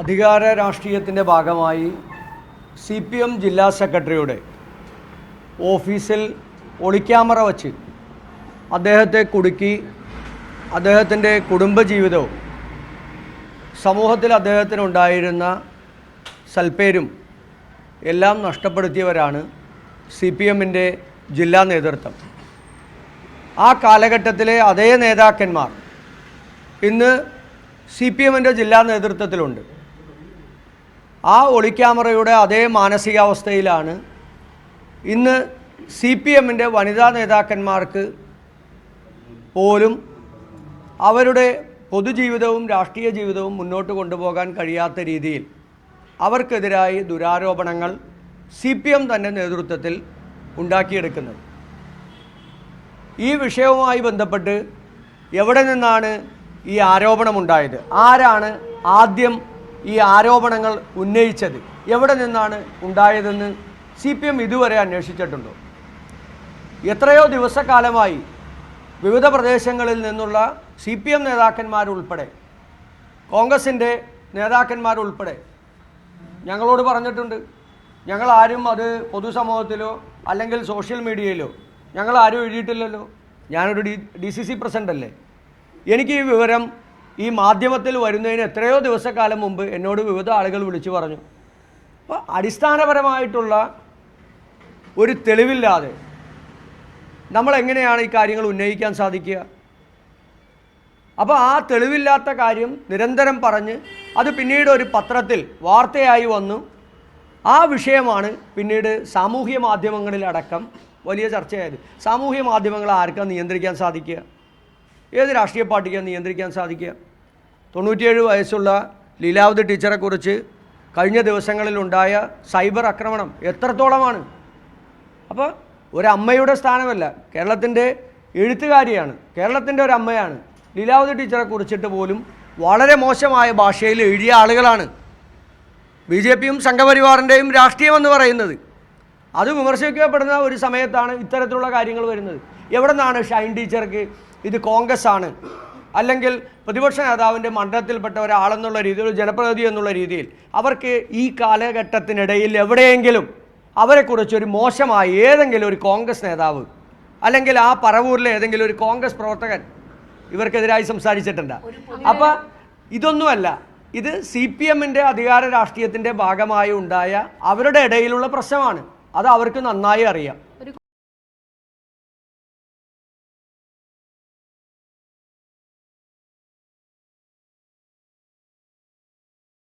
അധികാര രാഷ്ട്രീയത്തിൻ്റെ ഭാഗമായി CPM ജില്ലാ സെക്രട്ടറിയുടെ ഓഫീസിൽ ഒളിക്യാമറ വച്ച് അദ്ദേഹത്തെ കുടുക്കി അദ്ദേഹത്തിൻ്റെ കുടുംബജീവിതവും സമൂഹത്തിൽ അദ്ദേഹത്തിനുണ്ടായിരുന്ന സൽപ്പേരും എല്ലാം നഷ്ടപ്പെടുത്തിയവരാണ് CPMൻ്റെ ജില്ലാ നേതൃത്വം. ആ കാലഘട്ടത്തിലെ അതേ നേതാക്കന്മാർ ഇന്ന് CPMൻ്റെ ജില്ലാ നേതൃത്വത്തിലുണ്ട്. ആ ഒളിക്യാമറയുടെ അതേ മാനസികാവസ്ഥയിലാണ് ഇന്ന് CPMൻ്റെ വനിതാ നേതാക്കന്മാർക്ക് പോലും അവരുടെ പൊതുജീവിതവും രാഷ്ട്രീയ ജീവിതവും മുന്നോട്ട് കൊണ്ടുപോകാൻ കഴിയാത്ത രീതിയിൽ അവർക്കെതിരായി ദുരാരോപണങ്ങൾ CPM തന്നെ നേതൃത്വത്തിൽ ഉണ്ടാക്കിയെടുക്കുന്നത്. ഈ വിഷയവുമായി ബന്ധപ്പെട്ട് എവിടെ നിന്നാണ് ഈ ആരോപണമുണ്ടായത്, ആരാണ് ആദ്യം ഈ ആരോപണങ്ങൾ ഉന്നയിച്ചത്, എവിടെ നിന്നാണ് ഉണ്ടായതെന്ന് CPM ഇതുവരെ അന്വേഷിച്ചിട്ടുണ്ടോ? എത്രയോ ദിവസക്കാലമായി വിവിധ പ്രദേശങ്ങളിൽ നിന്നുള്ള CPM നേതാക്കന്മാരുൾപ്പെടെ കോൺഗ്രസിൻ്റെ നേതാക്കന്മാരുൾപ്പെടെ ഞങ്ങളോട് പറഞ്ഞിട്ടുണ്ട്, ഞങ്ങളാരും അത് പൊതുസമൂഹത്തിലോ അല്ലെങ്കിൽ സോഷ്യൽ മീഡിയയിലോ ഞങ്ങളാരും എഴുതിയിട്ടില്ലല്ലോ. ഞാനൊരു DCC പ്രസിഡൻ്റ് അല്ലേ. എനിക്ക് ഈ വിവരം ഈ മാധ്യമത്തിൽ വരുന്നതിന് എത്രയോ ദിവസക്കാലം മുമ്പ് എന്നോട് വിവിധ ആളുകൾ വിളിച്ചു പറഞ്ഞു. അപ്പോൾ അടിസ്ഥാനപരമായിട്ടുള്ള ഒരു തെളിവില്ലാതെ നമ്മളെങ്ങനെയാണ് ഈ കാര്യങ്ങൾ ഉന്നയിക്കാൻ സാധിക്കുക? അപ്പോൾ ആ തെളിവില്ലാത്ത കാര്യം നിരന്തരം പറഞ്ഞ് അത് പിന്നീട് ഒരു പത്രത്തിൽ വാർത്തയായി വന്നു. ആ വിഷയമാണ് പിന്നീട് സാമൂഹ്യ മാധ്യമങ്ങളിലടക്കം വലിയ ചർച്ചയായത്. സാമൂഹ്യ മാധ്യമങ്ങൾ ആർക്കാണ് നിയന്ത്രിക്കാൻ സാധിക്കുക? ഏത് രാഷ്ട്രീയ പാർട്ടിക്കാണ് നിയന്ത്രിക്കാൻ സാധിക്കുക? 97 വയസ്സുള്ള ലീലാവതി ടീച്ചറെക്കുറിച്ച് കഴിഞ്ഞ ദിവസങ്ങളിലുണ്ടായ സൈബർ ആക്രമണം എത്രത്തോളമാണ്? അപ്പോൾ ഒരമ്മയുടെ സ്ഥാനമല്ല, കേരളത്തിൻ്റെ എഴുത്തുകാരിയാണ്, കേരളത്തിൻ്റെ ഒരു അമ്മയാണ്. ലീലാവതി ടീച്ചറെ കുറിച്ചിട്ട് പോലും വളരെ മോശമായ ഭാഷയിൽ എഴുതിയ ആളുകളാണ്. BJPയും സംഘപരിവാറിൻ്റെയും രാഷ്ട്രീയമെന്ന് പറയുന്നത് അത് വിമർശിക്കപ്പെടുന്ന ഒരു സമയത്താണ് ഇത്തരത്തിലുള്ള കാര്യങ്ങൾ വരുന്നത്. എവിടെ നിന്നാണ് ഷൈൻ ടീച്ചർക്ക് ഇത് കോൺഗ്രസ് ആണ് അല്ലെങ്കിൽ പ്രതിപക്ഷ നേതാവിൻ്റെ മണ്ഡലത്തിൽപ്പെട്ട ഒരാളെന്നുള്ള രീതിയിൽ, ഒരു ജനപ്രതിനിധി എന്നുള്ള രീതിയിൽ അവർക്ക് ഈ കാലഘട്ടത്തിനിടയിൽ എവിടെയെങ്കിലും അവരെക്കുറിച്ചൊരു മോശമായി ഏതെങ്കിലും ഒരു കോൺഗ്രസ് നേതാവ് അല്ലെങ്കിൽ ആ പറവൂരിലെ ഏതെങ്കിലും ഒരു കോൺഗ്രസ് പ്രവർത്തകൻ ഇവർക്കെതിരായി സംസാരിച്ചിട്ടുണ്ട്? അപ്പം ഇതൊന്നുമല്ല, ഇത് CPMൻ്റെ അധികാര രാഷ്ട്രീയത്തിൻ്റെ ഭാഗമായി ഉണ്ടായ അവരുടെ ഇടയിലുള്ള പ്രശ്നമാണ്. അത് അവർക്ക് നന്നായി അറിയാം.